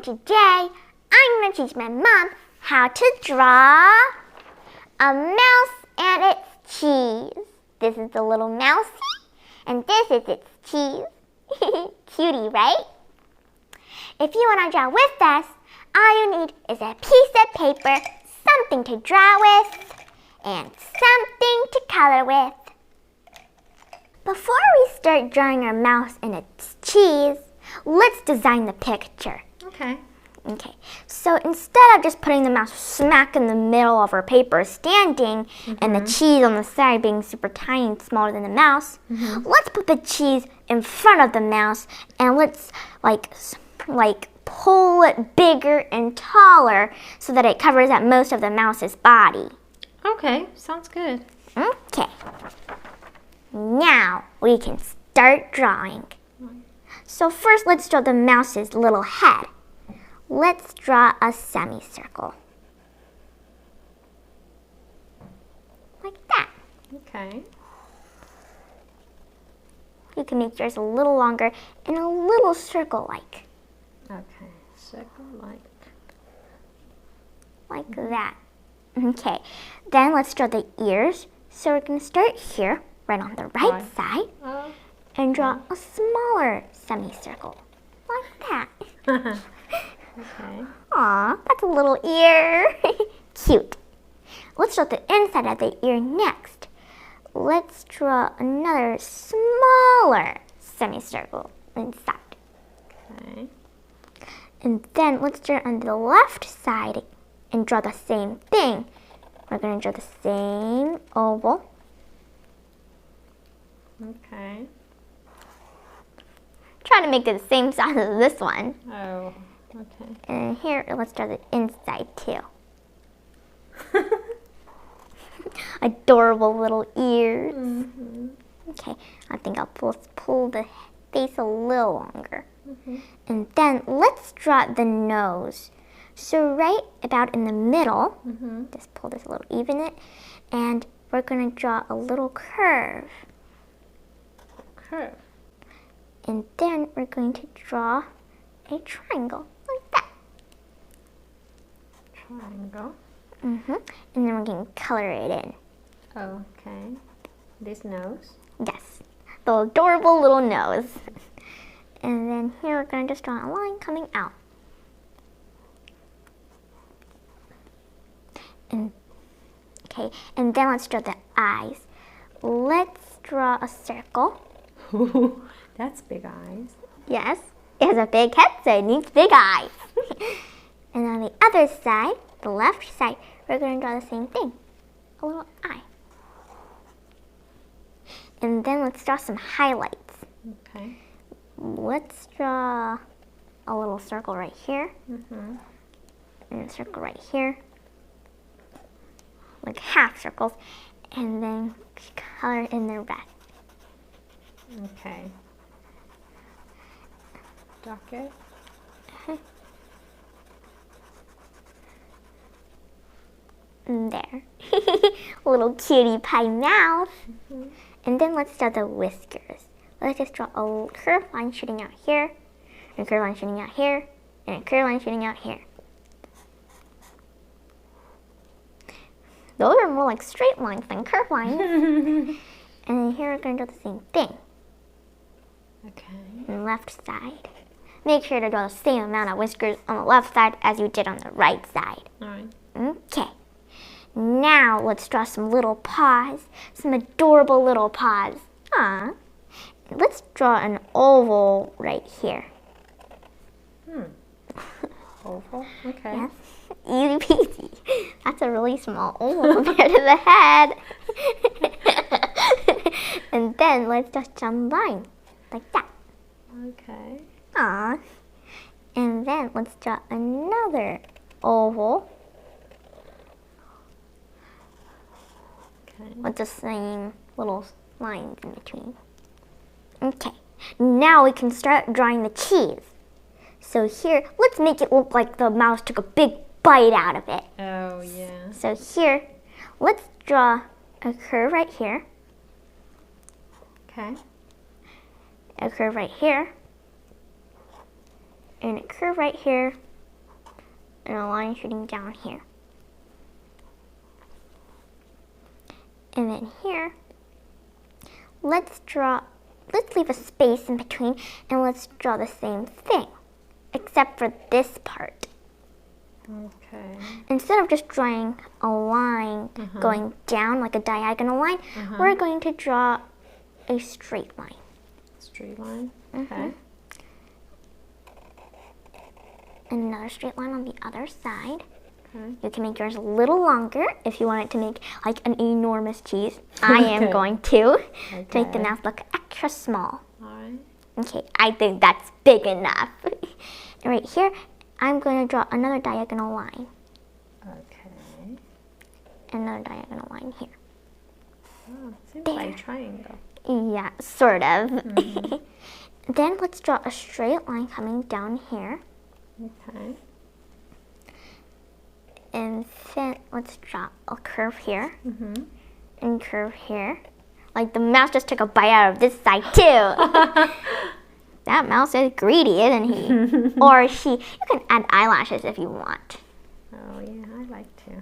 today I'm going to teach my mom how to draw a mouse and its cheese. This is the little mousey, and this is its cheese. Cutie, right? If you want to draw with us, all you need is a piece of paper, something to draw with, and something to color with. Before we start drawing our mouse and its cheese, let's design the picture. Okay. Okay, so instead of just putting the mouse smack in the middle of our paper standing and the cheese on the side being super tiny and smaller than the mouse, let's put the cheese in front of the mouse and let's like pull it bigger and taller so that it covers up most of the mouse's body. Okay, sounds good. Okay, now we can start drawing. So first let's draw the mouse's little head. Let's draw a semicircle. Like that. Okay. You can make yours a little longer and a little circle-like. Okay, circle-like. Like that. Okay, then let's draw the ears. So we're going to start here, right on the right side, and draw a smaller semicircle. Like that. Okay. Aw, that's a little ear. Cute. Let's draw the inside of the ear next. Let's draw another smaller semicircle inside. Okay. And then let's draw on the left side and draw the same thing. We're going to draw the same oval. Okay. Try to make it the same size as this one. Oh, okay. And here, let's draw the inside too. Adorable little ears. Okay, I think I'll pull the face a little longer. And then let's draw the nose. So right about in the middle, just pull this a little, even it, and we're going to draw a little curve. Curve. And then we're going to draw a triangle, like that. Triangle. And then we're going to color it in. Okay. This nose. Yes, the adorable little nose. And then here we're going to just draw a line coming out. Okay, and then let's draw the eyes. Let's draw a circle. Ooh, that's big eyes. Yes, it has a big head, so it needs big eyes. And on the other side, the left side, we're going to draw the same thing, a little eye. And then let's draw some highlights. Okay. Let's draw a little circle right here, and a circle right here, like half circles, and then color in the rest. Okay. Darker. And there. Little cutie pie mouth. And then let's draw the whiskers. Let's just draw a curved line shooting out here, and a curved line shooting out here, and a curved line shooting out here. Those are more like straight lines than curved lines. And then here we're going to do the same thing. Okay. On the left side. Make sure to draw the same amount of whiskers on the left side as you did on the right side. All right. Okay. Now let's draw some little paws. Some adorable little paws. Aww. Let's draw an oval right here. Oval. Okay. Yes. Easy peasy. That's a really small oval compared to the head. And then let's just draw a line like that. Okay. Aww. And then let's draw another oval Okay. with the same little lines in between. Okay. Now we can start drawing the cheese. So here, let's make it look like the mouse took a big bite out of it. Oh, yeah. So here, let's draw a curve right here, Okay. a curve right here, and a curve right here, and a line shooting down here. And then here, let's leave a space in between and let's draw the same thing, except for this part. Okay. Instead of just drawing a line going down like a diagonal line, we're going to draw a straight line. Straight line. Okay. And another straight line on the other side. Okay. You can make yours a little longer if you want it to make like an enormous cheese. I am going to make the mouth look extra small. Alright. Okay, I think that's big enough. And right here, I'm going to draw another diagonal line. Okay. And another diagonal line here. Oh, seems like a triangle. Yeah, sort of. Then let's draw a straight line coming down here. Okay. And then let's draw a curve here. And curve here. Like the mouse just took a bite out of this side too. That mouse is greedy, isn't he? Or she. You can add eyelashes if you want. Oh yeah, I like to.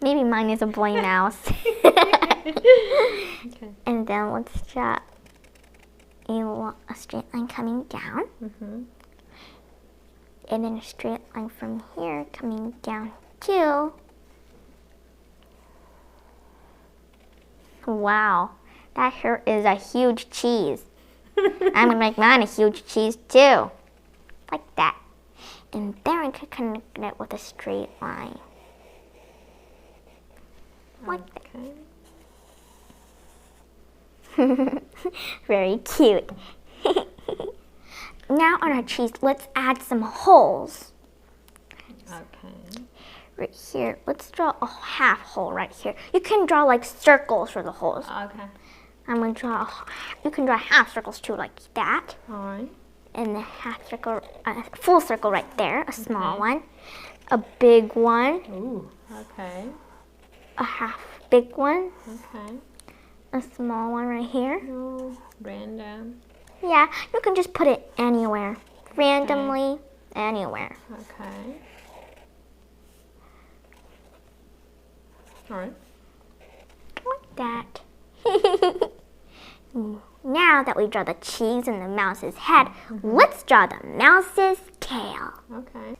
Maybe mine is a boy mouse. Okay. And then let's draw a straight line coming down. And then a straight line from here coming down too. Wow, that here is a huge cheese. I'm gonna make mine a huge cheese too. Like that. And then I could connect it with a straight line. Like that. Very cute. Now on our cheese, let's add some holes. Okay. Right here, let's draw a half hole right here. You can draw like circles for the holes. Okay. I'm gonna draw, you can draw half circles too, like that. Alright. And the half circle, full circle right there, a small one. A big one, Ooh. Okay. a half big one, Okay. a small one right here. No. Random. Yeah, you can just put it anywhere, randomly, anywhere. Okay. Alright. Like that. Now that we draw the cheese and the mouse's head, let's draw the mouse's tail. Okay.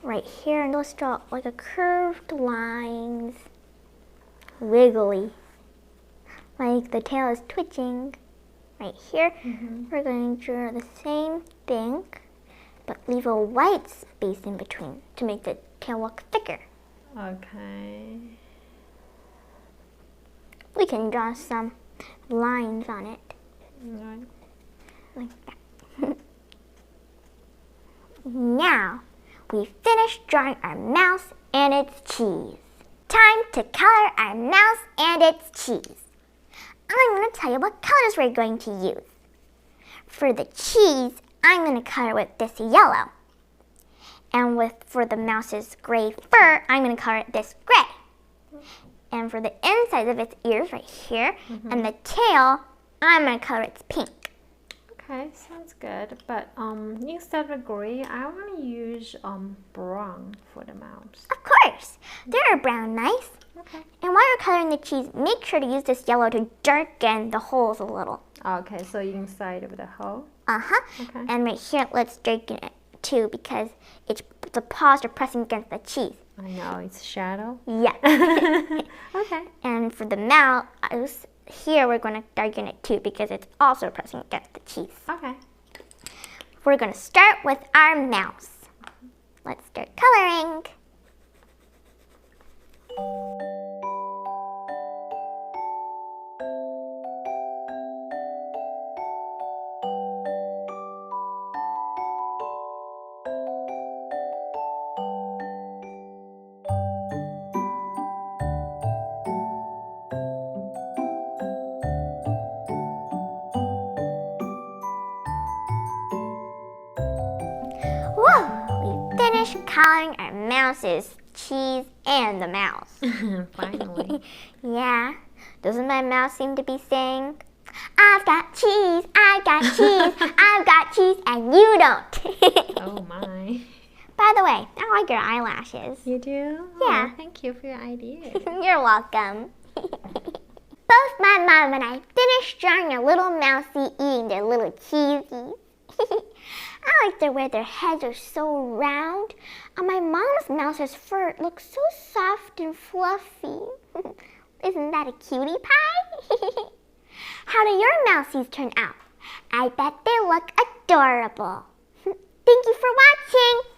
Right here, and let's draw like a curved lines, wiggly, like the tail is twitching. Right here, we're going to draw the same thing, but leave a white space in between to make the tail look thicker. Okay. We can draw some lines on it, Alright. like that. Now, we finished drawing our mouse and its cheese. Time to color our mouse and its cheese. I'm going to tell you what colors we're going to use. For the cheese, I'm going to color with this yellow. And for the mouse's gray fur, I'm going to color it this gray. And for the insides of its ears right here, and the tail, I'm going to color it pink. Okay, sounds good. But instead of gray, I want to use brown for the mouse. Of course, they're brown nice. Okay. And while you're coloring the cheese, make sure to use this yellow to darken the holes a little. Okay, so inside of the hole. Okay. And right here, let's darken it too because the paws are pressing against the cheese. I know, it's shadow. Yeah. Okay. And for the mouse, here we're going to darken it too because it's also pressing against the cheese. Okay. We're going to start with our mouse. Let's start coloring. Whoa! We finished coloring our mouse's cheese and the mouse. Finally. Yeah. Doesn't my mouse seem to be saying, I've got cheese, I've got cheese, I've got cheese, and you don't. Oh my. By By the way, I like your eyelashes. You do? Yeah. Oh, thank you for your idea. You're welcome. Both my mom and I finished drawing a little mousey eating their little cheesies. I like the way their heads are so round. And my mom's mouse's fur looks so soft and fluffy. Isn't that a cutie pie? How do your mousies turn out? I bet they look adorable. Thank you for watching.